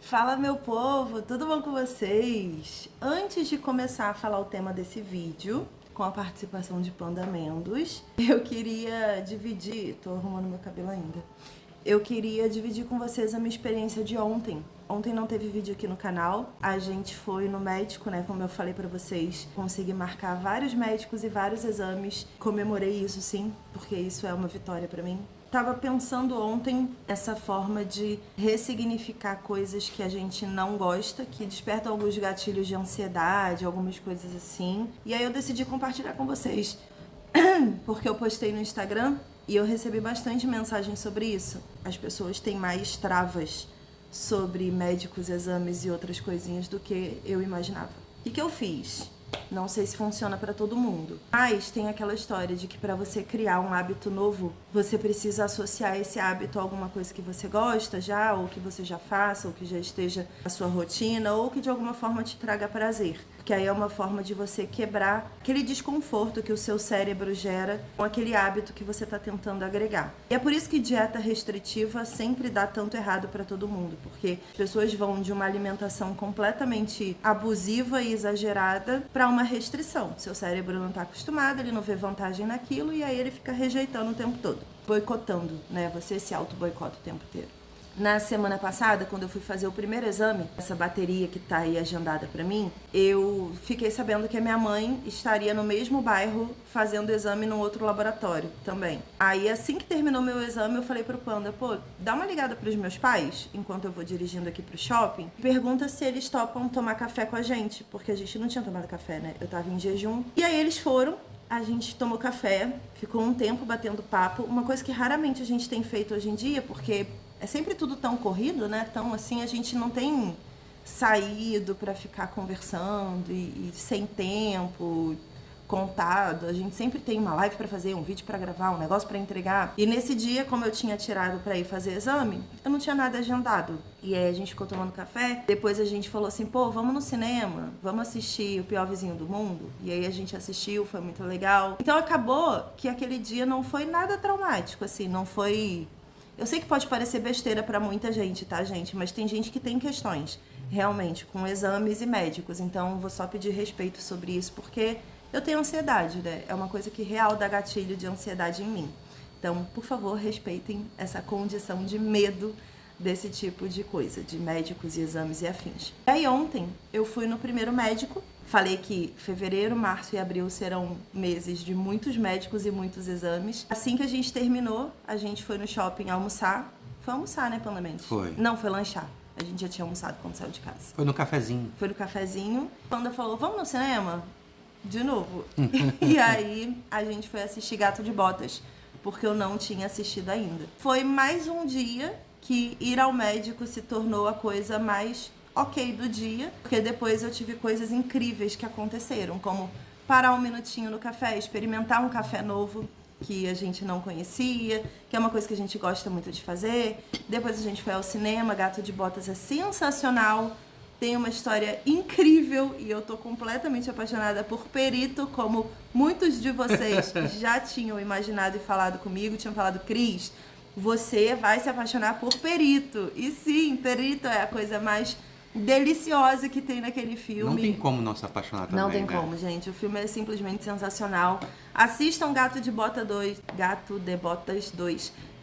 Fala, meu povo, tudo bom com vocês? Antes de começar a falar o tema desse vídeo, com a participação de Panda Mendos, eu queria dividir, tô arrumando meu cabelo ainda, eu queria dividir com vocês a minha experiência de ontem. Ontem não teve vídeo aqui no canal, a gente foi no médico, né, como eu falei pra vocês, consegui marcar vários médicos e vários exames, comemorei isso sim, porque isso é uma vitória pra mim. Tava pensando ontem essa forma de ressignificar coisas que a gente não gosta, que despertam alguns gatilhos de ansiedade, algumas coisas assim. E aí eu decidi compartilhar com vocês, porque eu postei no Instagram e eu recebi bastante mensagem sobre isso. As pessoas têm mais travas sobre médicos, exames e outras coisinhas do que eu imaginava. O que eu fiz? Não sei se funciona para todo mundo, mas tem aquela história de que para você criar um hábito novo, você precisa associar esse hábito a alguma coisa que você gosta já, ou que você já faça, ou que já esteja na sua rotina, ou que de alguma forma te traga prazer. Porque aí é uma forma de você quebrar aquele desconforto que o seu cérebro gera com aquele hábito que você está tentando agregar. E é por isso que dieta restritiva sempre dá tanto errado para todo mundo, porque as pessoas vão de uma alimentação completamente abusiva e exagerada para uma restrição. Seu cérebro não está acostumado, ele não vê vantagem naquilo e aí ele fica rejeitando o tempo todo, boicotando, né? Você se auto-boicota o tempo inteiro. Na semana passada, quando eu fui fazer o primeiro exame, essa bateria que tá aí agendada pra mim, eu fiquei sabendo que a minha mãe estaria no mesmo bairro fazendo exame num outro laboratório também. Aí, assim que terminou meu exame, eu falei pro Panda, pô, dá uma ligada pros meus pais, enquanto eu vou dirigindo aqui pro shopping, pergunta se eles topam tomar café com a gente, porque a gente não tinha tomado café, né? Eu tava em jejum. E aí eles foram. A gente tomou café, ficou um tempo batendo papo, uma coisa que raramente a gente tem feito hoje em dia, porque é sempre tudo tão corrido, né? Tão assim, a gente não tem saído pra ficar conversando e sem tempo, contado. A gente sempre tem uma live pra fazer, um vídeo pra gravar, um negócio pra entregar. E nesse dia, como eu tinha tirado pra ir fazer exame, eu não tinha nada agendado. E aí a gente ficou tomando café. Depois a gente falou assim, pô, vamos no cinema, vamos assistir O Pior Vizinho do Mundo. E aí a gente assistiu, foi muito legal. Então acabou que aquele dia não foi nada traumático, assim, não foi... Eu sei que pode parecer besteira pra muita gente, tá, gente? Mas tem gente que tem questões, realmente, com exames e médicos. Então, vou só pedir respeito sobre isso, porque eu tenho ansiedade, né? É uma coisa que real dá gatilho de ansiedade em mim. Então, por favor, respeitem essa condição de medo desse tipo de coisa, de médicos e exames e afins. E aí, ontem, eu fui no primeiro médico. Falei que fevereiro, março e abril serão meses de muitos médicos e muitos exames. Assim que a gente terminou, a gente foi no shopping almoçar. Foi almoçar, né, Panda Mendes? Foi. Não, foi lanchar. A gente já tinha almoçado quando saiu de casa. Foi no cafezinho. Foi no cafezinho. Panda falou, vamos no cinema? De novo. E aí, a gente foi assistir Gato de Botas, porque eu não tinha assistido ainda. Foi mais um dia que ir ao médico se tornou a coisa mais ok do dia, porque depois eu tive coisas incríveis que aconteceram, como parar um minutinho no café, experimentar um café novo que a gente não conhecia, que é uma coisa que a gente gosta muito de fazer. Depois a gente foi ao cinema, Gato de Botas é sensacional, tem uma história incrível e eu tô completamente apaixonada por Perito, como muitos de vocês já tinham imaginado e falado comigo, tinham falado, Cris, você vai se apaixonar por Perito. E sim, Perito é a coisa mais deliciosa que tem naquele filme. Não tem como não se apaixonar também, Não tem né? como, gente. O filme é simplesmente sensacional. Assistam Gato de Botas 2,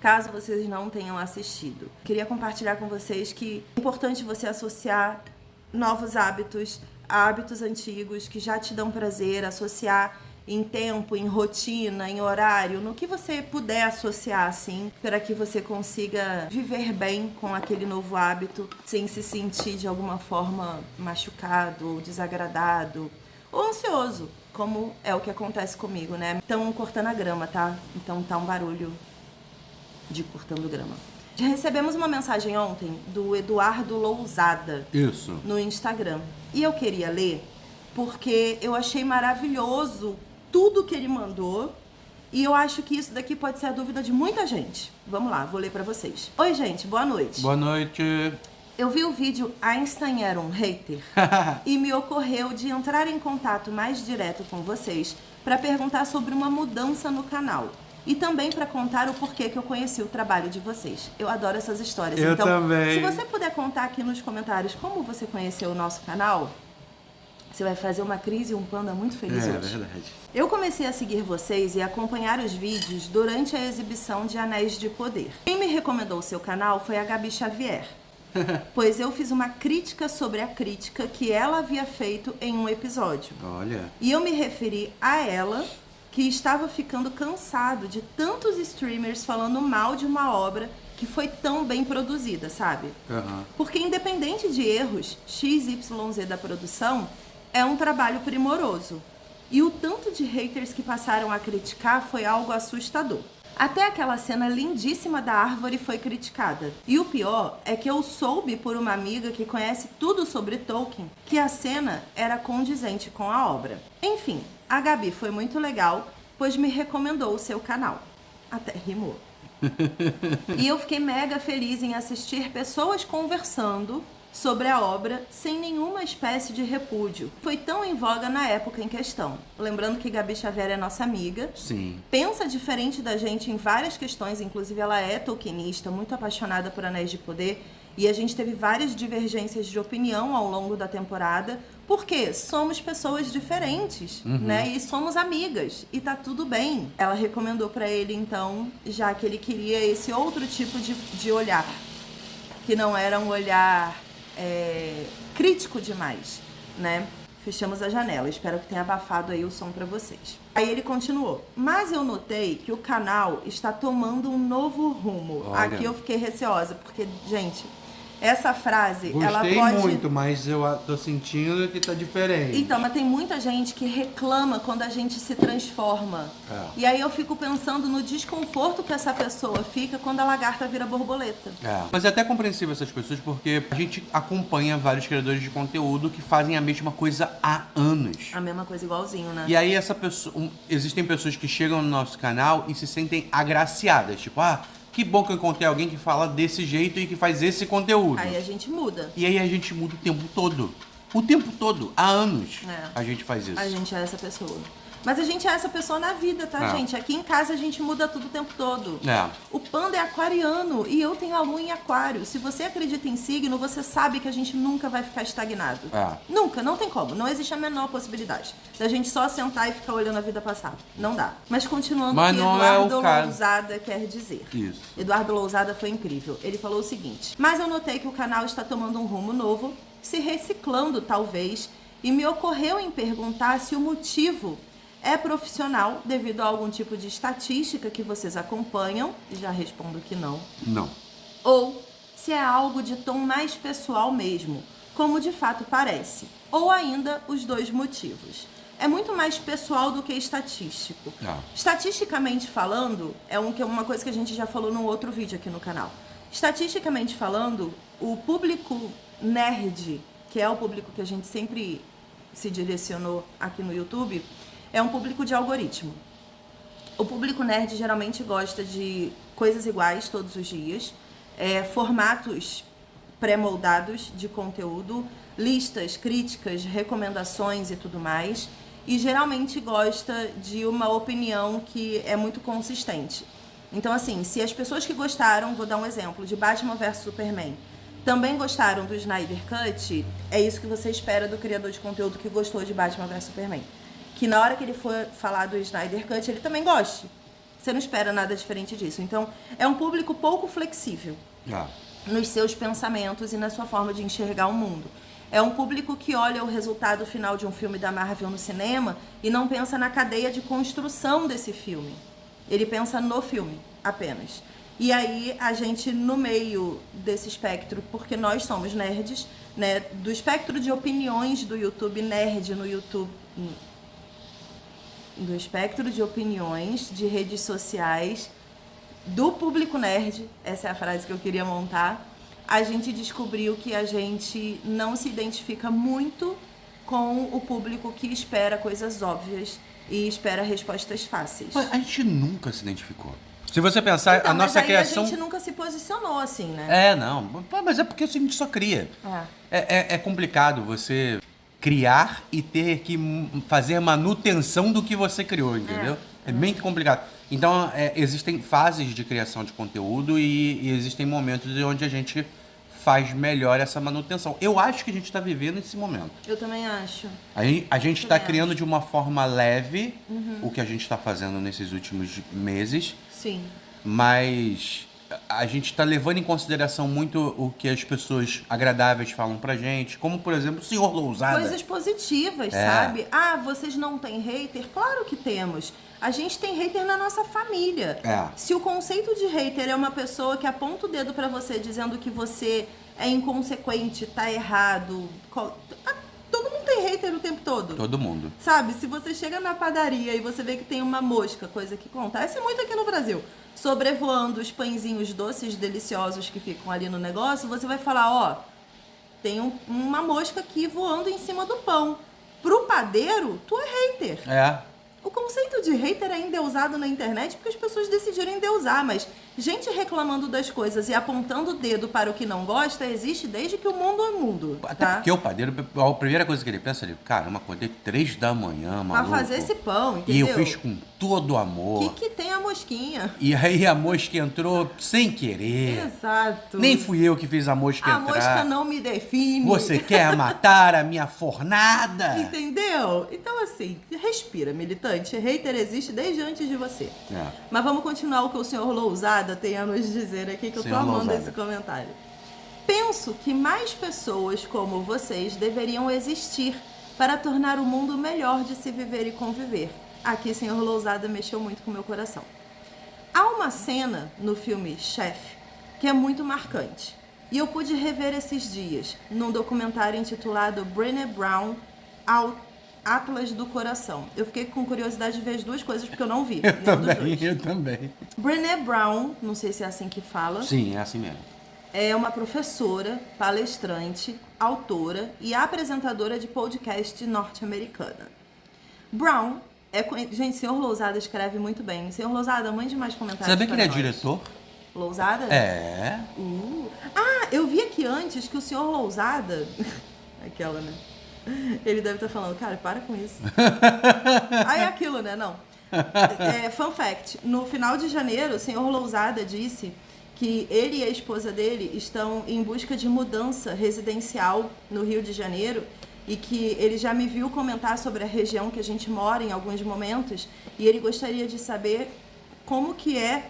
caso vocês não tenham assistido. Queria compartilhar com vocês que é importante você associar novos hábitos a hábitos antigos que já te dão prazer, associar em tempo, em rotina, em horário, no que você puder associar, assim, para que você consiga viver bem com aquele novo hábito, sem se sentir de alguma forma machucado, ou desagradado, ou ansioso, como é o que acontece comigo, né? Estão cortando a grama, tá? Então tá um barulho de cortando grama. Já recebemos uma mensagem ontem do Eduardo Lousada. Isso. No Instagram. E eu queria ler porque eu achei maravilhoso tudo que ele mandou e eu acho que isso daqui pode ser a dúvida de muita gente. Vamos lá, vou ler pra vocês. Oi, gente, boa noite. Boa noite. Eu vi o vídeo Einstein era um hater e me ocorreu de entrar em contato mais direto com vocês para perguntar sobre uma mudança no canal. e também para contar o porquê que eu conheci o trabalho de vocês. Eu adoro essas histórias. Eu então, também. se você puder contar aqui nos comentários como você conheceu o nosso canal, você vai fazer uma Cris e um Panda muito feliz hoje. É verdade. Eu comecei a seguir vocês e acompanhar os vídeos durante a exibição de Anéis de Poder. Quem me recomendou o seu canal foi a Gabi Xavier, pois eu fiz uma crítica sobre a crítica que ela havia feito em um episódio. Olha. E eu me referi a ela, que estava ficando cansado de tantos streamers falando mal de uma obra que foi tão bem produzida, sabe? Uhum. Porque independente de erros, XYZ da produção é um trabalho primoroso. E o tanto de haters que passaram a criticar foi algo assustador. Até aquela cena lindíssima da árvore foi criticada. E o pior é que eu soube por uma amiga que conhece tudo sobre Tolkien que a cena era condizente com a obra. Enfim, a Gabi foi muito legal, pois me recomendou o seu canal. Até rimou. E eu fiquei mega feliz em assistir pessoas conversando sobre a obra sem nenhuma espécie de repúdio. Foi tão em voga na época em questão. Lembrando que Gabi Xavier é nossa amiga. Sim. Pensa diferente da gente em várias questões, inclusive ela é tolkienista, muito apaixonada por Anéis de Poder, e a gente teve várias divergências de opinião ao longo da temporada, porque somos pessoas diferentes, né? E somos amigas, e tá tudo bem. Ela recomendou pra ele, então, já que ele queria esse outro tipo de olhar, que não era um olhar crítico demais, né? Fechamos a janela, espero que tenha abafado aí o som pra vocês. Aí ele continuou, mas eu notei que o canal está tomando um novo rumo. Olha. Aqui eu fiquei receosa, porque, gente, essa frase, Gostei ela pode... muito, mas eu tô sentindo que tá diferente. Então, mas tem muita gente que reclama quando a gente se transforma. É. E aí eu fico pensando no desconforto que essa pessoa fica quando a lagarta vira borboleta. É. Mas é até compreensível essas pessoas porque a gente acompanha vários criadores de conteúdo que fazem a mesma coisa há anos. A mesma coisa igualzinho, né? E aí essa pessoa, existem pessoas que chegam no nosso canal e se sentem agraciadas, tipo, que bom que eu encontrei alguém que fala desse jeito e que faz esse conteúdo. Aí a gente muda. E aí a gente muda o tempo todo. O tempo todo, há anos a gente faz isso. A gente é essa pessoa. Mas a gente é essa pessoa na vida, tá, gente? Aqui em casa a gente muda tudo o tempo todo. O Panda é aquariano e eu tenho a lua em aquário. Se você acredita em signo, você sabe que a gente nunca vai ficar estagnado. Nunca, não tem como. Não existe a menor possibilidade da gente só sentar e ficar olhando a vida passar. Não dá. Mas continuando o que Eduardo Lousada quer dizer. Isso. Eduardo Lousada foi incrível. Ele falou o seguinte: mas eu notei que o canal está tomando um rumo novo, se reciclando talvez, e me ocorreu em perguntar se o motivo é profissional devido a algum tipo de estatística que vocês acompanham. Já respondo que não. Não. Ou se é algo de tom mais pessoal mesmo, como de fato parece. Ou ainda os dois motivos. É muito mais pessoal do que estatístico. Estatisticamente falando, é uma coisa que a gente já falou num outro vídeo aqui no canal. Estatisticamente falando, o público nerd, que é o público que a gente sempre se direcionou aqui no YouTube, é um público de algoritmo. O público nerd geralmente gosta de coisas iguais todos os dias, formatos pré-moldados de conteúdo, listas, críticas, recomendações e tudo mais, e geralmente gosta de uma opinião que é muito consistente. Então, assim, se as pessoas que gostaram, vou dar um exemplo, de Batman vs Superman, também gostaram do Snyder Cut, é isso que você espera do criador de conteúdo que gostou de Batman vs Superman. Que na hora que ele for falar do Snyder Cut, ele também goste. Você não espera nada diferente disso. Então, é um público pouco flexível nos seus pensamentos e na sua forma de enxergar o mundo. É um público que olha o resultado final de um filme da Marvel no cinema e não pensa na cadeia de construção desse filme. Ele pensa no filme, apenas. E aí, a gente, no meio desse espectro, porque nós somos nerds, né? Do espectro de opiniões do YouTube, nerd no YouTube... do espectro de opiniões de redes sociais do público nerd, essa é a frase que eu queria montar, a gente descobriu que a gente não se identifica muito com o público que espera coisas óbvias e espera respostas fáceis. Mas a gente nunca se identificou. Se você pensar, então, a nossa mas aí criação... a gente nunca se posicionou assim, né? Não. Mas é porque a gente só cria. É complicado você criar e ter que fazer manutenção do que você criou, entendeu? É bem complicado. Então, existem fases de criação de conteúdo e existem momentos onde a gente faz melhor essa manutenção. Eu acho que a gente está vivendo esse momento. Eu também acho. A gente está criando de uma forma leve o que a gente está fazendo nesses últimos meses. Sim. Mas a gente está levando em consideração muito o que as pessoas agradáveis falam pra gente. Como, por exemplo, o senhor Lousada. Coisas positivas, sabe? Ah, vocês não têm hater? Claro que temos. A gente tem hater na nossa família. Se o conceito de hater é uma pessoa que aponta o dedo pra você dizendo que você é inconsequente, tá errado... Todo mundo tem hater o tempo todo. Todo mundo. Sabe? Se você chega na padaria e você vê que tem uma mosca, coisa que acontece muito aqui no Brasil, sobrevoando os pãezinhos doces deliciosos que ficam ali no negócio, você vai falar, ó, tem uma mosca aqui voando em cima do pão. Pro padeiro, tu é hater. O conceito de hater ainda é usado na internet porque as pessoas decidiram endeusar, mas gente reclamando das coisas e apontando o dedo para o que não gosta existe desde que o mundo é mundo. Até porque o padeiro, a primeira coisa que ele pensa, ele, caramba, acordei 3 da manhã, maluco. Pra fazer esse pão, entendeu? E eu fiz com todo amor. O que tem a mosquinha? E aí a mosca entrou sem querer. Exato. Nem fui eu que fiz a mosca entrar. A mosca não me define. Você quer matar a minha fornada? Entendeu? Então assim, respira, militante. Hater existe desde antes de você. Mas vamos continuar o que o senhor Lousada tem a nos dizer aqui, que eu tô amando esse comentário. Penso que mais pessoas como vocês deveriam existir para tornar o mundo melhor de se viver e conviver. Aqui, senhor Lousada mexeu muito com o meu coração. Há uma cena no filme Chef que é muito marcante. E eu pude rever esses dias num documentário intitulado Brené Brown, Atlas do Coração. Eu fiquei com curiosidade de ver as duas coisas porque eu não vi. Eu também. Brené Brown, não sei se é assim que fala. Sim, é assim mesmo. É uma professora, palestrante, autora e apresentadora de podcast norte-americana. Brown gente, senhor Lousada escreve muito bem. Senhor Lousada, mande mais comentários. Sabia que ele é diretor? Lousada? É. Ah, eu vi aqui antes que o senhor Lousada... Aquela, né? Ele deve estar falando, cara, para com isso. Aí é aquilo, né? Não. Fun fact. No final de janeiro, o senhor Lousada disse que ele e a esposa dele estão em busca de mudança residencial no Rio de Janeiro e que ele já me viu comentar sobre a região que a gente mora em alguns momentos e ele gostaria de saber como que é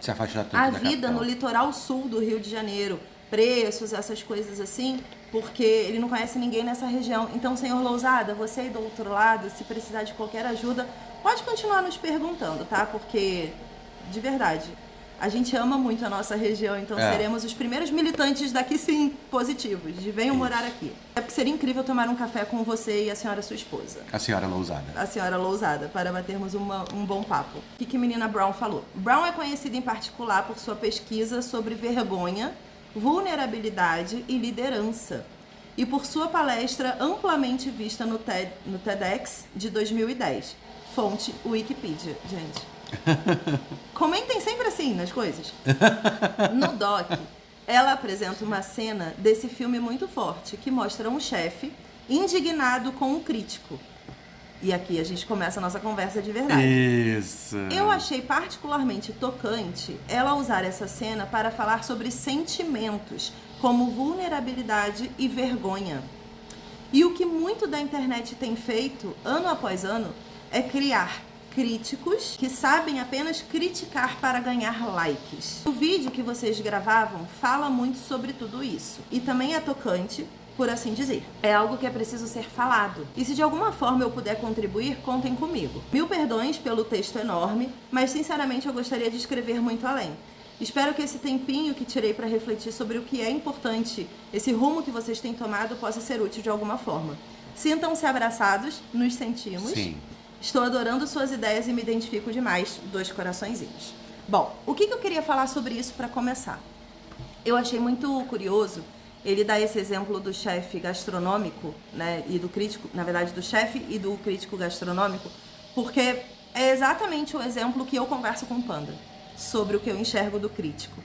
a vida no litoral sul do Rio de Janeiro, preços, essas coisas assim, porque ele não conhece ninguém nessa região. Então, senhor Lousada, você aí do outro lado, se precisar de qualquer ajuda, pode continuar nos perguntando, tá? Porque, de verdade, a gente ama muito a nossa região, então seremos os primeiros militantes daqui, sim, positivos, de venham morar aqui. É porque seria incrível tomar um café com você e a senhora sua esposa. A senhora Lousada. A senhora Lousada, para batermos um bom papo. O que menina Brown falou? Brown é conhecida em particular por sua pesquisa sobre vergonha, vulnerabilidade e liderança. E por sua palestra amplamente vista no TEDx de 2010. Fonte Wikipedia, gente. Comentem sempre assim nas coisas. No doc, ela apresenta uma cena desse filme muito forte, que mostra um chefe indignado com um crítico. E aqui a gente começa a nossa conversa de verdade. Isso. Eu achei particularmente tocante ela usar essa cena para falar sobre sentimentos, como vulnerabilidade e vergonha. E o que muito da internet tem feito, ano após ano, é criar críticos que sabem apenas criticar para ganhar likes. O vídeo que vocês gravavam fala muito sobre tudo isso. E também é tocante, por assim dizer. É algo que é preciso ser falado. E se de alguma forma eu puder contribuir, contem comigo. Mil perdões pelo texto enorme, mas sinceramente eu gostaria de escrever muito além. Espero que esse tempinho que tirei para refletir sobre o que é importante, esse rumo que vocês têm tomado, possa ser útil de alguma forma. Sintam-se abraçados, nos sentimos. Sim. Estou adorando suas ideias e me identifico demais. 2 coraçõezinhos. Bom, o que eu queria falar sobre isso para começar? Eu achei muito curioso ele dá esse exemplo do chefe gastronômico, né, e do crítico, na verdade do chefe e do crítico gastronômico, porque é exatamente o exemplo que eu converso com o Panda, sobre o que eu enxergo do crítico.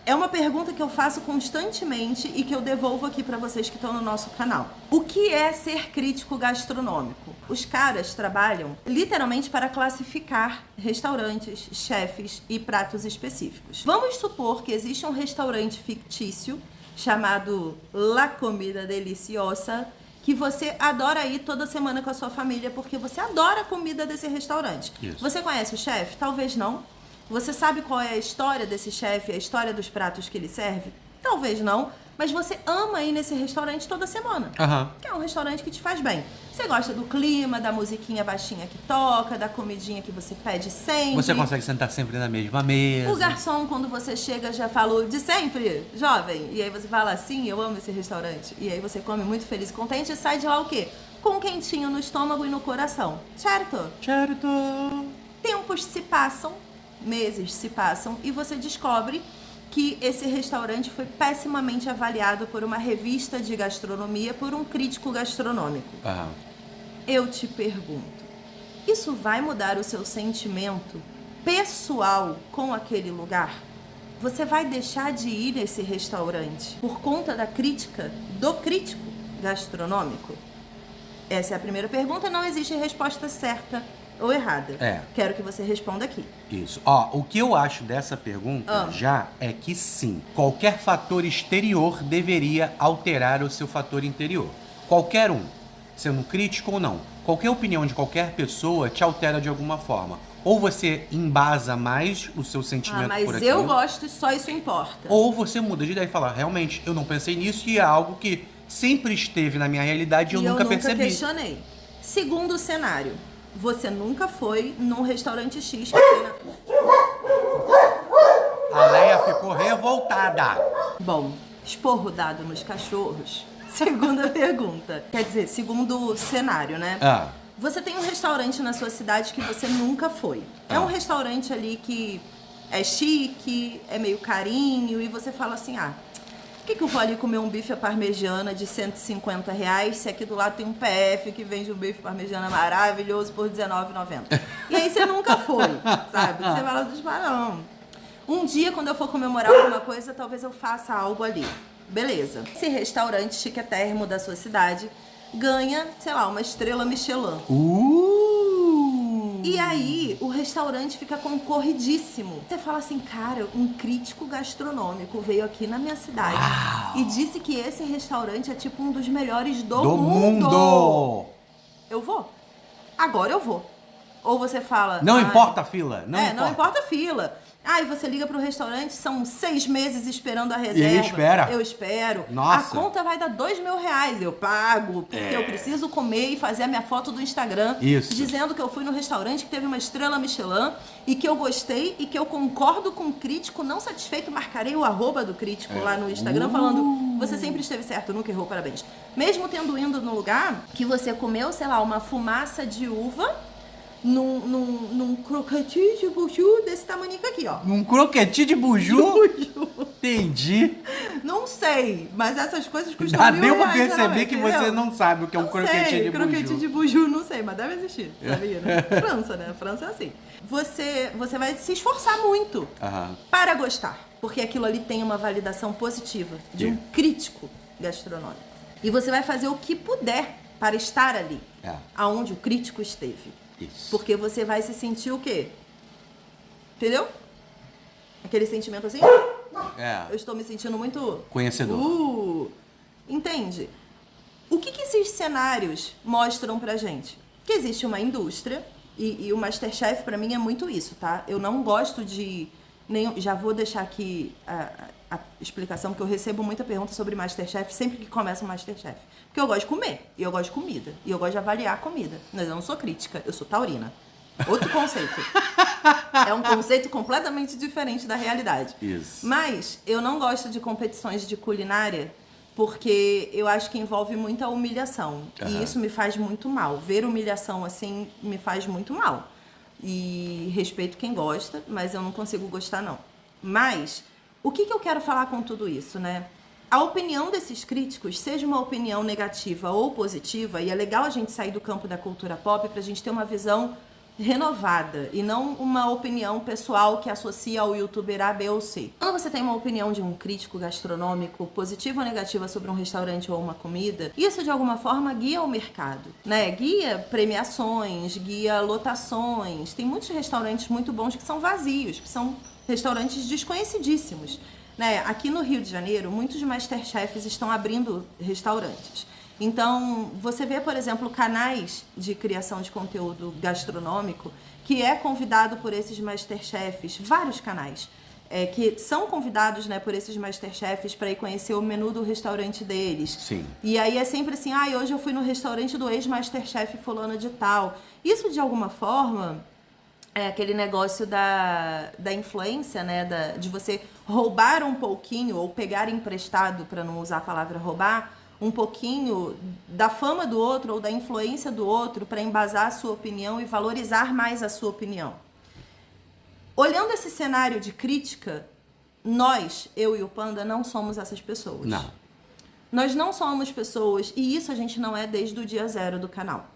É uma pergunta que eu faço constantemente e que eu devolvo aqui para vocês que estão no nosso canal. O que é ser crítico gastronômico? os caras trabalham literalmente para classificar restaurantes, chefes e pratos específicos. Vamos supor que existe um restaurante fictício chamado La Comida Deliciosa, que você adora ir toda semana com a sua família porque você adora a comida desse restaurante. Isso. Você conhece o chefe? Talvez não. Você sabe qual é a história desse chefe, a história dos pratos que ele serve? Talvez não. Mas você ama ir nesse restaurante toda semana. Que é um restaurante que te faz bem. Você gosta do clima, da musiquinha baixinha que toca, da comidinha que você pede sempre. Você consegue sentar sempre na mesma mesa. O garçom, quando você chega, já falou de sempre, jovem. E aí você fala assim, eu amo esse restaurante. E aí você come muito feliz e contente e sai de lá o quê? Com um quentinho no estômago e no coração. Certo? Certo. Tempos se passam, meses se passam e você descobre que esse restaurante foi pessimamente avaliado por uma revista de gastronomia, por um crítico gastronômico. Eu te pergunto, isso vai mudar o seu sentimento pessoal com aquele lugar? Você vai deixar de ir nesse restaurante por conta da crítica do crítico gastronômico? Essa é a primeira pergunta, não existe resposta certa ou errada. Quero que você responda aqui. Isso. Ó, o que eu acho dessa pergunta já é que sim, qualquer fator exterior deveria alterar o seu fator interior. Qualquer um, sendo crítico ou não. Qualquer opinião de qualquer pessoa te altera de alguma forma. Ou você embasa mais o seu sentimento por aquilo. Mas eu gosto e só isso importa. Ou você muda de ideia e fala, realmente, eu não pensei nisso e é algo que sempre esteve na minha realidade e eu nunca percebi. Eu nunca questionei. Segundo cenário, você nunca foi num restaurante X que tem na... A Leia ficou revoltada. Bom, esporro dado nos cachorros. Segunda pergunta. Quer dizer, segundo cenário, né? Você tem um restaurante na sua cidade que você nunca foi. É um restaurante ali que é chique, é meio carinho, e você fala assim, por que eu vou ali comer um bife à parmegiana de R$150 se aqui do lado tem um PF que vende um bife parmegiana maravilhoso por R$19,90? E aí você nunca foi, sabe? Você fala dos barão. Um dia, quando eu for comemorar alguma coisa, talvez eu faça algo ali. Beleza. Esse restaurante chiquetérrimo da sua cidade ganha, sei lá, uma estrela Michelin. E aí, o restaurante fica concorridíssimo. Você fala assim, cara, um crítico gastronômico veio aqui na minha cidade e disse que esse restaurante é tipo um dos melhores do mundo. Eu vou. Agora eu vou. Ou você fala... Não importa a fila. Não importa a fila. E você liga pro restaurante, são 6 meses esperando a reserva. E ele espera? Eu espero. Nossa. A conta vai dar R$2.000. Eu pago, porque eu preciso comer e fazer a minha foto do Instagram. Isso. Dizendo que eu fui no restaurante que teve uma estrela Michelin e que eu gostei e que eu concordo com o crítico. Não satisfeito, marcarei o @, do crítico lá no Instagram falando, você sempre esteve certo, nunca errou, parabéns. Mesmo tendo ido no lugar que você comeu, sei lá, uma fumaça de uva... Num croquetinho de buju desse tamaninho aqui, ó. Um croquetinho de buju? Entendi. Não sei, mas essas coisas custam R$1.000. Deu pra perceber que você não sabe o que é um croquetinho de buju. Croquetinho de buju, não sei, mas deve existir, sabia, né? França, né? França é assim. Você vai se esforçar muito para gostar, porque aquilo ali tem uma validação positiva de um crítico gastronômico. E você vai fazer o que puder para estar ali, aonde o crítico esteve. Isso. Porque você vai se sentir o quê? Entendeu? Aquele sentimento assim? Eu estou me sentindo muito... conhecedor. Entende? O que esses cenários mostram pra gente? Que existe uma indústria, e o MasterChef pra mim é muito isso, tá? Eu não gosto de... já vou deixar aqui a explicação, porque eu recebo muita pergunta sobre MasterChef sempre que começa o MasterChef. Porque eu gosto de comer, e eu gosto de comida, e eu gosto de avaliar a comida. Mas eu não sou crítica, eu sou taurina. Outro conceito. É um conceito completamente diferente da realidade. Isso. Mas eu não gosto de competições de culinária, porque eu acho que envolve muita humilhação. E isso me faz muito mal. Ver humilhação assim me faz muito mal. E respeito quem gosta, mas eu não consigo gostar, não. Mas o que eu quero falar com tudo isso, né? A opinião desses críticos, seja uma opinião negativa ou positiva, e é legal a gente sair do campo da cultura pop pra gente ter uma visão renovada e não uma opinião pessoal que associa ao youtuber A, B ou C. Quando você tem uma opinião de um crítico gastronômico, positiva ou negativa, sobre um restaurante ou uma comida, isso de alguma forma guia o mercado, né? Guia premiações, guia lotações. Tem muitos restaurantes muito bons que são vazios, que são restaurantes desconhecidíssimos, né? Aqui no Rio de Janeiro, muitos Masterchefs estão abrindo restaurantes. Então, você vê, por exemplo, canais de criação de conteúdo gastronômico que é convidado por esses Masterchefs, vários canais, que são convidados, né, por esses Masterchefs para ir conhecer o menu do restaurante deles. Sim. E aí é sempre assim, hoje eu fui no restaurante do ex-Masterchef fulano de tal. Isso, de alguma forma, é aquele negócio da influência, né, de você roubar um pouquinho ou pegar emprestado, para não usar a palavra roubar, um pouquinho da fama do outro ou da influência do outro para embasar a sua opinião e valorizar mais a sua opinião. Olhando esse cenário de crítica, nós, eu e o Panda, não somos essas pessoas. Não. Nós não somos pessoas, e isso a gente não é desde o dia zero do canal.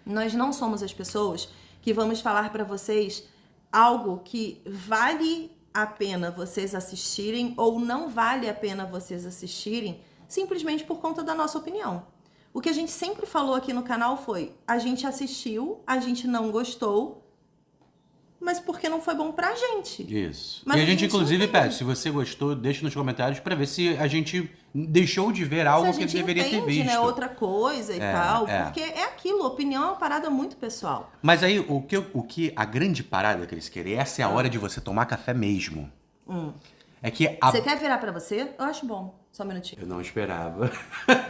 Nós não somos as pessoas que vamos falar para vocês algo que vale a pena vocês assistirem ou não vale a pena vocês assistirem, simplesmente por conta da nossa opinião. O que a gente sempre falou aqui no canal foi, a gente assistiu, a gente não gostou, mas porque não foi bom pra gente. Isso. Mas e a gente inclusive entende. pede, se você gostou, deixa nos comentários pra ver se a gente deixou de ver algo que deveria ter visto. Né, outra coisa e tal, porque é aquilo, opinião é uma parada muito pessoal. Mas aí, o que a grande parada que eles querem, essa é a hora de você tomar café mesmo. É que Você quer virar pra você? Eu acho bom. Só um minutinho. Eu não esperava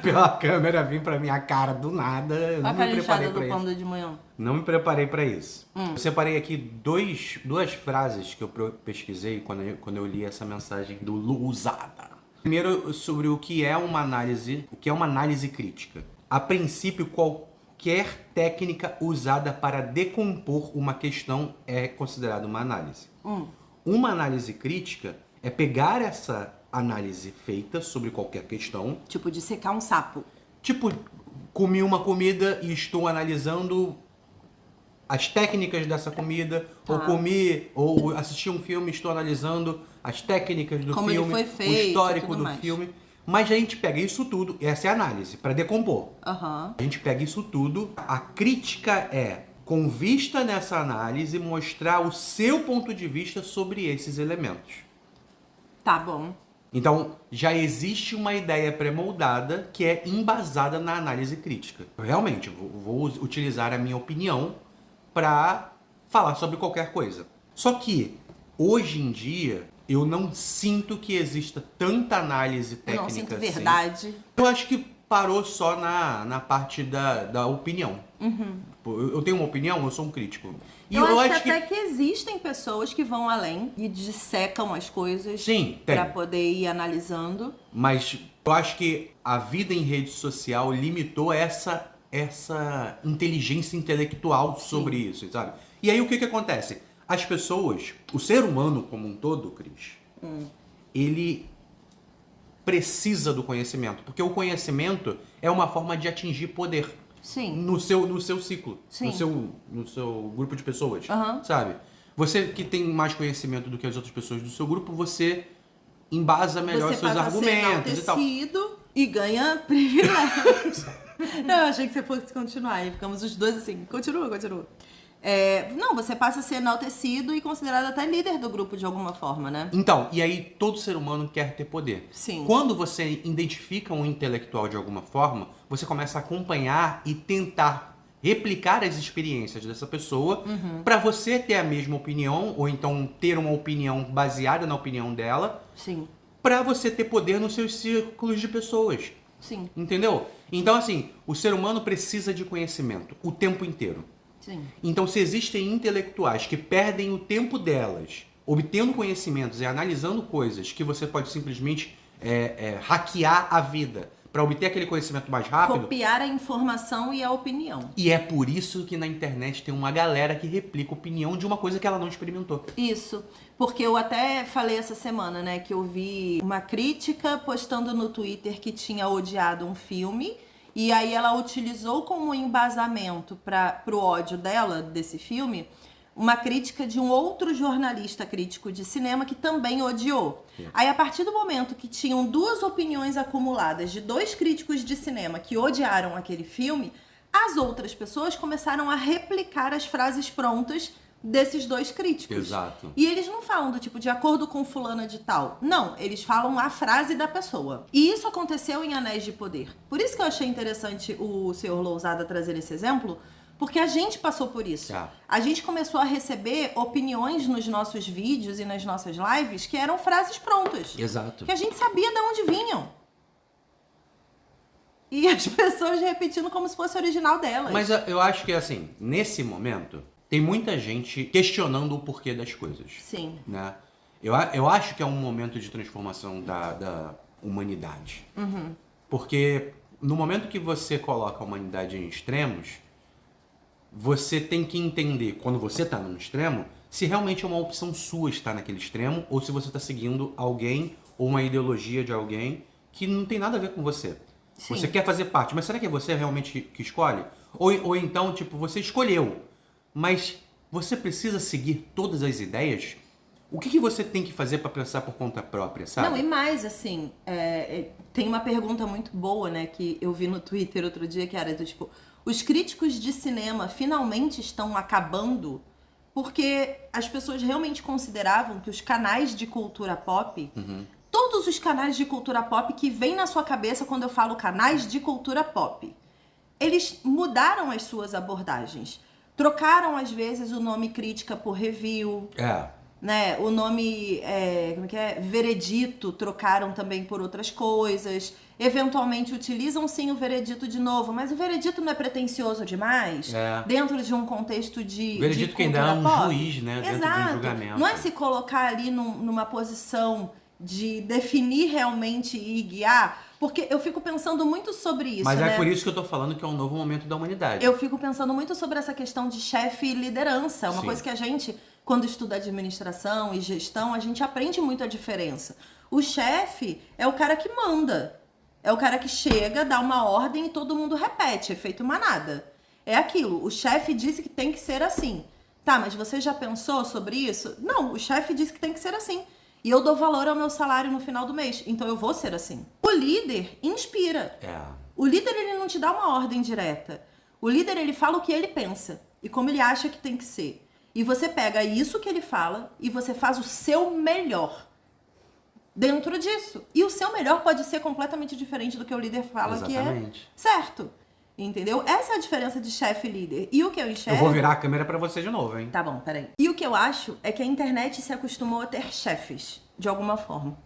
pela câmera vir pra minha cara do nada. Eu não me preparei pra isso. Panda de manhã. Não me preparei pra isso. Eu separei aqui duas frases que eu pesquisei quando eu li essa mensagem do Lousada. Primeiro, sobre o que é uma análise crítica. A princípio, qualquer técnica usada para decompor uma questão é considerada uma análise. Uma análise crítica é pegar essa análise feita sobre qualquer questão. Tipo, de secar um sapo. Tipo, comi uma comida e estou analisando as técnicas dessa comida. Ou assisti um filme e estou analisando as técnicas do Como filme, ele foi feito, o histórico tudo do mais. filme. Mas a gente pega isso tudo, essa é a análise, para decompor. Aham. A gente pega isso tudo, a crítica é, com vista nessa análise, mostrar o seu ponto de vista sobre esses elementos. Tá bom. Então, já existe uma ideia pré-moldada que é embasada na análise crítica. Eu realmente vou utilizar a minha opinião para falar sobre qualquer coisa. Só que, hoje em dia, eu não sinto que exista tanta análise técnica Eu não sinto assim. verdade. Eu acho que parou só na parte da opinião. Eu tenho uma opinião, eu sou um crítico. E Eu acho que até que existem pessoas que vão além e dissecam as coisas. Sim, tem. Pra poder ir analisando. Mas eu acho que a vida em rede social limitou essa inteligência intelectual sobre isso, sabe? E aí o que acontece? As pessoas, o ser humano como um todo, Cris, ele precisa do conhecimento. Porque o conhecimento é uma forma de atingir poder. Sim. No seu ciclo. Sim. No seu grupo de pessoas. Aham. Sabe? Você que tem mais conhecimento do que as outras pessoas do seu grupo, você embasa melhor Você seus passa argumentos a ser e tal. enaltecido e ganha privilégios. Não, eu achei que você fosse continuar. E ficamos os dois assim, continua. Não, você passa a ser enaltecido e considerado até líder do grupo de alguma forma, né? Então, e aí todo ser humano quer ter poder. Sim. Quando você identifica um intelectual de alguma forma, você começa a acompanhar e tentar replicar as experiências dessa pessoa para você ter a mesma opinião, ou então ter uma opinião baseada na opinião dela, Sim. para você ter poder nos seus círculos de pessoas. Sim. Entendeu? Então, assim, o ser humano precisa de conhecimento o tempo inteiro. Sim. Então, se existem intelectuais que perdem o tempo delas obtendo conhecimentos e analisando coisas que você pode simplesmente hackear a vida para obter aquele conhecimento mais rápido. Copiar a informação e a opinião. E é por isso que na internet tem uma galera que replica a opinião de uma coisa que ela não experimentou. Isso, porque eu até falei essa semana, né, que eu vi uma crítica postando no Twitter que tinha odiado um filme E aí ela utilizou como embasamento pro ódio dela, desse filme, uma crítica de um outro jornalista crítico de cinema que também odiou. Aí, a partir do momento que tinham duas opiniões acumuladas de dois críticos de cinema que odiaram aquele filme, as outras pessoas começaram a replicar as frases prontas desses dois críticos. Exato. E eles não falam do tipo, de acordo com fulana de tal. Não, eles falam a frase da pessoa. E isso aconteceu em Anéis de Poder. Por isso que eu achei interessante o senhor Lousada trazer esse exemplo, porque a gente passou por isso. A gente começou a receber opiniões nos nossos vídeos e nas nossas lives que eram frases prontas. Exato. Que a gente sabia de onde vinham. E as pessoas repetindo como se fosse original delas. Mas eu acho que, assim, nesse momento, tem muita gente questionando o porquê das coisas. Sim. Né? Eu acho que é um momento de transformação da humanidade. Uhum. Porque no momento que você coloca a humanidade em extremos, você tem que entender, quando você está num extremo, se realmente é uma opção sua estar naquele extremo ou se você está seguindo alguém ou uma ideologia de alguém que não tem nada a ver com você. Sim. Você quer fazer parte, mas será que é você realmente que escolhe? Ou então, tipo, você escolheu, mas você precisa seguir todas as ideias? O que você tem que fazer para pensar por conta própria, sabe? Não, e mais, assim, tem uma pergunta muito boa, né, que eu vi no Twitter outro dia, que era do tipo, os críticos de cinema finalmente estão acabando porque as pessoas realmente consideravam que os canais de cultura pop, todos os canais de cultura pop que vem na sua cabeça quando eu falo canais de cultura pop, eles mudaram as suas abordagens. Trocaram, às vezes, o nome crítica por review. Né? O nome, veredito, trocaram também por outras coisas. Eventualmente utilizam sim o veredito de novo, mas o veredito não é pretensioso demais? Dentro de um contexto de o veredito que ainda é um juiz, né? Exato. Dentro de um julgamento. Não é se colocar ali numa posição de definir realmente e guiar, porque eu fico pensando muito sobre isso, Mas né? é por isso que eu tô falando que é um novo momento da humanidade. Eu fico pensando muito sobre essa questão de chefe e liderança. É uma Sim. coisa que a gente, quando estuda administração e gestão, a gente aprende muito a diferença. O chefe é o cara que manda. É o cara que chega, dá uma ordem e todo mundo repete, efeito manada. É aquilo, o chefe disse que tem que ser assim. Tá, mas você já pensou sobre isso? Não, o chefe disse que tem que ser assim. E eu dou valor ao meu salário no final do mês, então eu vou ser assim. O líder inspira. O líder, ele não te dá uma ordem direta. O líder, ele fala o que ele pensa e como ele acha que tem que ser. E você pega isso que ele fala e você faz o seu melhor dentro disso. E o seu melhor pode ser completamente diferente do que o líder fala. Exatamente. Que é certo. Entendeu? Essa é a diferença de chefe e líder. E o que eu enxergo... Eu vou virar a câmera pra você de novo, hein? Tá bom, peraí. E o que eu acho é que a internet se acostumou a ter chefes, de alguma forma.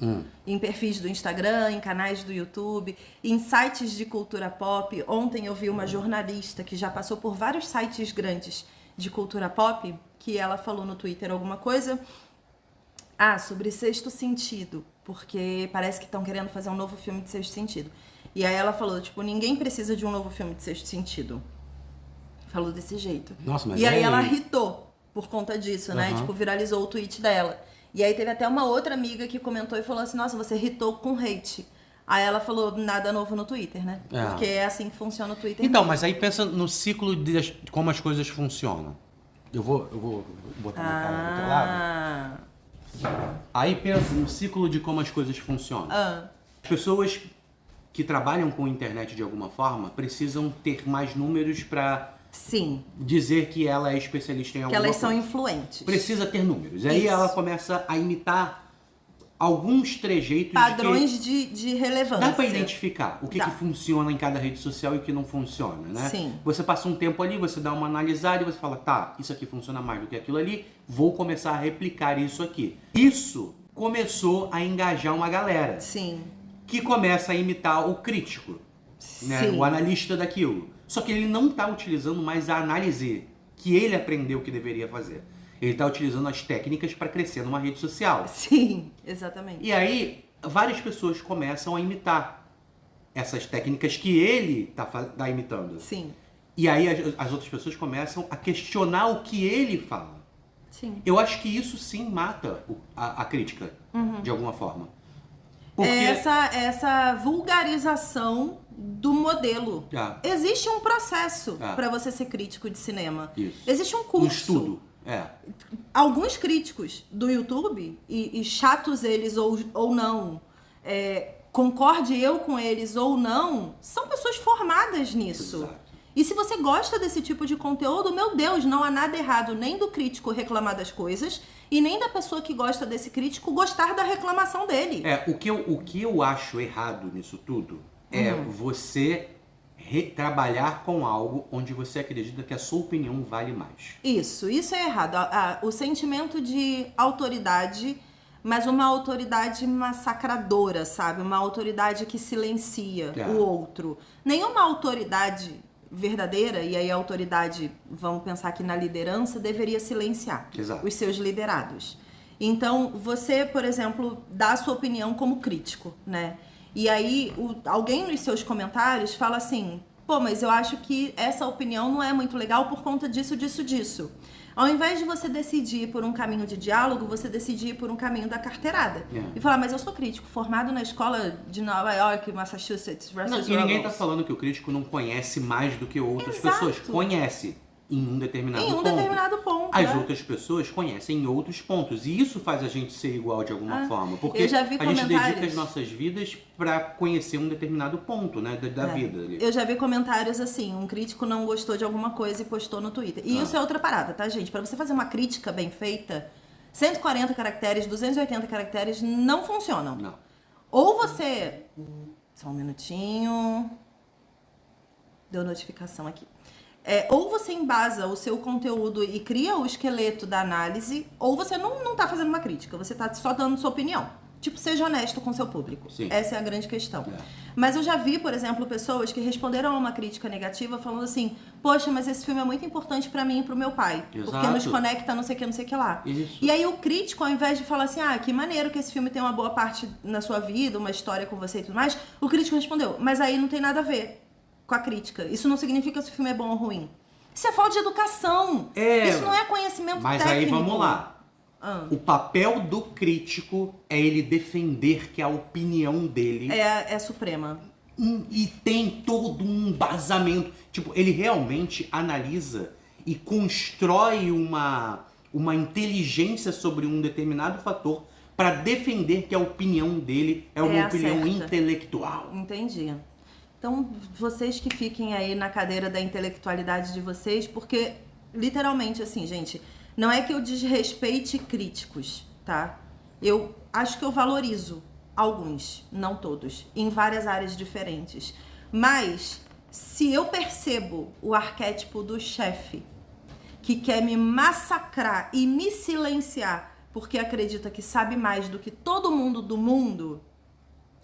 Em perfis do Instagram, em canais do YouTube, em sites de cultura pop. Ontem eu vi uma jornalista que já passou por vários sites grandes de cultura pop, que ela falou no Twitter alguma coisa sobre Sexto Sentido, porque parece que estão querendo fazer um novo filme de Sexto Sentido. E aí ela falou, tipo, ninguém precisa de um novo filme de Sexto Sentido. Falou desse jeito. Nossa, mas e aí ela irritou por conta disso, né? Tipo, viralizou o tweet dela. E aí teve até uma outra amiga que comentou e falou assim, nossa, você irritou com hate. Aí ela falou, nada novo no Twitter, né? Porque é assim que funciona o Twitter. Então, mas aí pensa no ciclo de como as coisas funcionam. Eu vou botar minha cara do teu lado. Aí pensa no ciclo de como as coisas funcionam. As pessoas que trabalham com internet de alguma forma precisam ter mais números para dizer que ela é especialista em alguma coisa. Que elas são influentes. Precisa ter números. E aí ela começa a imitar alguns trejeitos padrões de relevância. Dá para identificar o que funciona em cada rede social e o que não funciona, né? Sim. Você passa um tempo ali, você dá uma analisada e você fala, tá, isso aqui funciona mais do que aquilo ali, vou começar a replicar isso aqui. Isso começou a engajar uma galera. Sim. Que começa a imitar o crítico, né? O analista daquilo. Só que ele não está utilizando mais a análise que ele aprendeu que deveria fazer. Ele está utilizando as técnicas para crescer numa rede social. Sim, exatamente. E aí, várias pessoas começam a imitar essas técnicas que ele tá imitando. Sim. E aí as outras pessoas começam a questionar o que ele fala. Sim. Eu acho que isso sim mata a crítica, de alguma forma. Porque... Essa vulgarização do modelo. Existe um processo para você ser crítico de cinema. Isso. Existe um curso. Um estudo. Alguns críticos do YouTube, e chatos eles ou não, concorde eu com eles ou não, são pessoas formadas nisso. Exato. E se você gosta desse tipo de conteúdo, meu Deus, não há nada errado nem do crítico reclamar das coisas e nem da pessoa que gosta desse crítico gostar da reclamação dele. O que eu acho errado nisso tudo é você trabalhar com algo onde você acredita que a sua opinião vale mais. Isso é errado. O sentimento de autoridade, mas uma autoridade massacradora, sabe? Uma autoridade que silencia o outro. Nenhuma autoridade verdadeira, e aí a autoridade, vamos pensar aqui na liderança, deveria silenciar os seus liderados. Então, você, por exemplo, dá a sua opinião como crítico, né? E aí, alguém nos seus comentários fala assim, pô, mas eu acho que essa opinião não é muito legal por conta disso. Ao invés de você decidir por um caminho de diálogo, você decidir por um caminho da carteirada. E falar, mas eu sou crítico, formado na escola de Nova York, Massachusetts, E ninguém tá falando que o crítico não conhece mais do que outras pessoas. Conhece em um determinado ponto. As outras pessoas conhecem em outros pontos. E isso faz a gente ser igual de alguma forma. Porque a gente dedica as nossas vidas pra conhecer um determinado ponto, né, da vida. Ali. Eu já vi comentários assim, um crítico não gostou de alguma coisa e postou no Twitter. E isso é outra parada, tá, gente? Pra você fazer uma crítica bem feita, 140 caracteres, 280 caracteres não funcionam. Não. Ou você... Só um minutinho... Deu notificação aqui. Ou você embasa o seu conteúdo e cria o esqueleto da análise, ou você não tá fazendo uma crítica, você tá só dando sua opinião. Tipo, seja honesto com seu público. Sim. Essa é a grande questão. Mas eu já vi, por exemplo, pessoas que responderam a uma crítica negativa falando assim, poxa, mas esse filme é muito importante pra mim e pro meu pai. Porque nos conecta não sei o que lá. Isso. E aí o crítico, ao invés de falar assim, que maneiro que esse filme tem uma boa parte na sua vida, uma história com você e tudo mais, o crítico respondeu, mas aí não tem nada a ver com a crítica. Isso não significa se o filme é bom ou ruim. Isso é falta de educação. Isso não é conhecimento técnico. Mas aí vamos lá. O papel do crítico é ele defender que a opinião dele é suprema. E tem todo um embasamento. Tipo, ele realmente analisa e constrói uma inteligência sobre um determinado fator para defender que a opinião dele é uma opinião intelectual. Entendi. Então, vocês que fiquem aí na cadeira da intelectualidade de vocês, porque, literalmente, assim, gente, não é que eu desrespeite críticos, tá? Eu acho que eu valorizo alguns, não todos, em várias áreas diferentes. Mas, se eu percebo o arquétipo do chefe que quer me massacrar e me silenciar porque acredita que sabe mais do que todo mundo do mundo,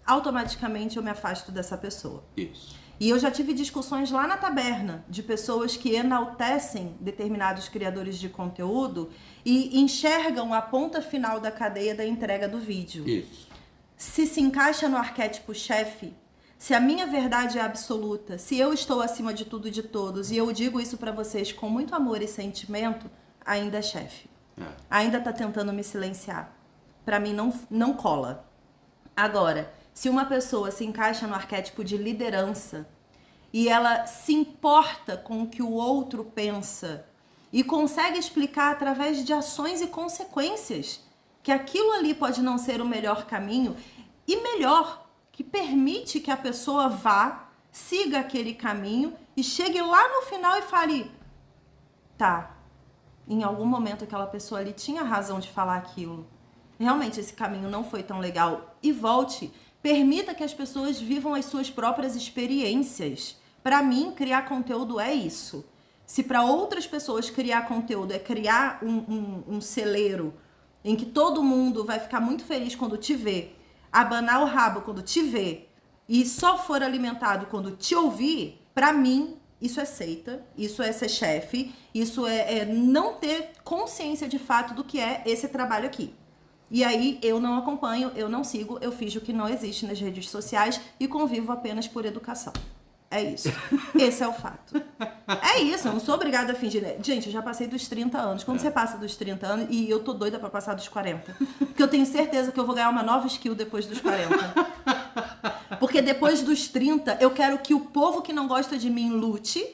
automaticamente eu me afasto dessa pessoa. Isso. E eu já tive discussões lá na taberna de pessoas que enaltecem determinados criadores de conteúdo e enxergam a ponta final da cadeia da entrega do vídeo. Isso. Se encaixa no arquétipo chefe, se a minha verdade é absoluta, se eu estou acima de tudo e de todos, e eu digo isso pra vocês com muito amor e sentimento, ainda é chefe. Ainda tá tentando me silenciar. Pra mim não cola. Agora, se uma pessoa se encaixa no arquétipo de liderança e ela se importa com o que o outro pensa e consegue explicar através de ações e consequências que aquilo ali pode não ser o melhor caminho e melhor, que permite que a pessoa vá, siga aquele caminho e chegue lá no final e fale, tá, em algum momento aquela pessoa ali tinha razão de falar aquilo. Realmente esse caminho não foi tão legal. E volte. Permita que as pessoas vivam as suas próprias experiências. Para mim, criar conteúdo é isso. Se para outras pessoas criar conteúdo é criar um celeiro em que todo mundo vai ficar muito feliz quando te vê, abanar o rabo quando te vê e só for alimentado quando te ouvir, para mim, isso é seita, isso é ser chefe, isso é não ter consciência de fato do que é esse trabalho aqui. E aí eu não acompanho, eu não sigo, eu finjo que não existe nas redes sociais e convivo apenas por educação. É isso. Esse é o fato. É isso, eu não sou obrigada a fingir. Gente, eu já passei dos 30 anos. Quando você passa dos 30 anos, e eu tô doida pra passar dos 40. Porque eu tenho certeza que eu vou ganhar uma nova skill depois dos 40. Porque depois dos 30, eu quero que o povo que não gosta de mim lute.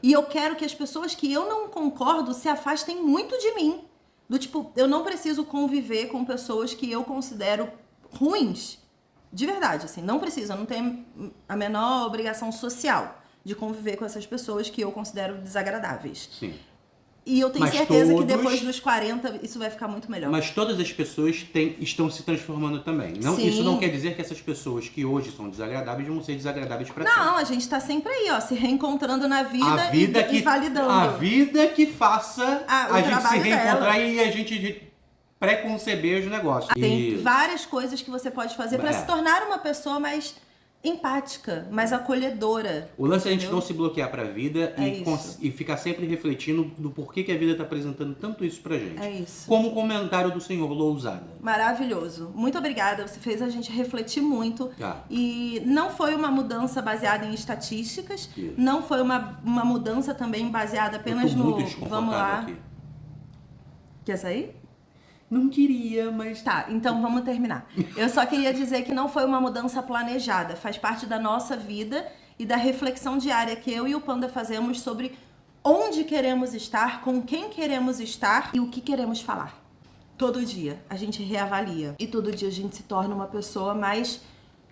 E eu quero que as pessoas que eu não concordo se afastem muito de mim. Do tipo, eu não preciso conviver com pessoas que eu considero ruins. De verdade, assim, não preciso. Eu não tenho a menor obrigação social de conviver com essas pessoas que eu considero desagradáveis. Sim. E eu tenho certeza que depois dos 40 isso vai ficar muito melhor. Mas todas as pessoas estão se transformando também. Não, isso não quer dizer que essas pessoas que hoje são desagradáveis vão ser desagradáveis pra sempre. Não, a gente tá sempre aí, ó, se reencontrando na vida, e validando. A vida que faça a gente se reencontrar dela. e a gente pré-conceber os negócios. Tem várias coisas que você pode fazer pra se tornar uma pessoa mais empática, mais acolhedora. O lance é a gente não se bloquear pra vida e ficar sempre refletindo do porquê que a vida tá apresentando tanto isso pra gente. É isso. Como o comentário do senhor Lousada. Maravilhoso. Muito obrigada. Você fez a gente refletir muito. E não foi uma mudança baseada em estatísticas. Isso. Não foi uma mudança também baseada apenas no vamos lá. Aqui. Quer sair? Não queria, mas... Tá, então vamos terminar. Eu só queria dizer que não foi uma mudança planejada. Faz parte da nossa vida e da reflexão diária que eu e o Panda fazemos sobre onde queremos estar, com quem queremos estar e o que queremos falar. Todo dia a gente reavalia. E todo dia a gente se torna uma pessoa mais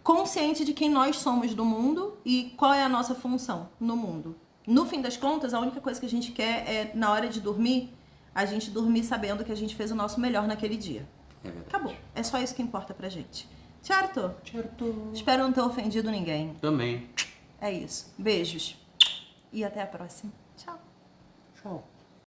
consciente de quem nós somos do mundo e qual é a nossa função no mundo. No fim das contas, a única coisa que a gente quer é, na hora de dormir, a gente dormir sabendo que a gente fez o nosso melhor naquele dia. É verdade. Acabou. É só isso que importa pra gente. Certo? Certo. Espero não ter ofendido ninguém. Também. É isso. Beijos. E até a próxima. Tchau. Tchau.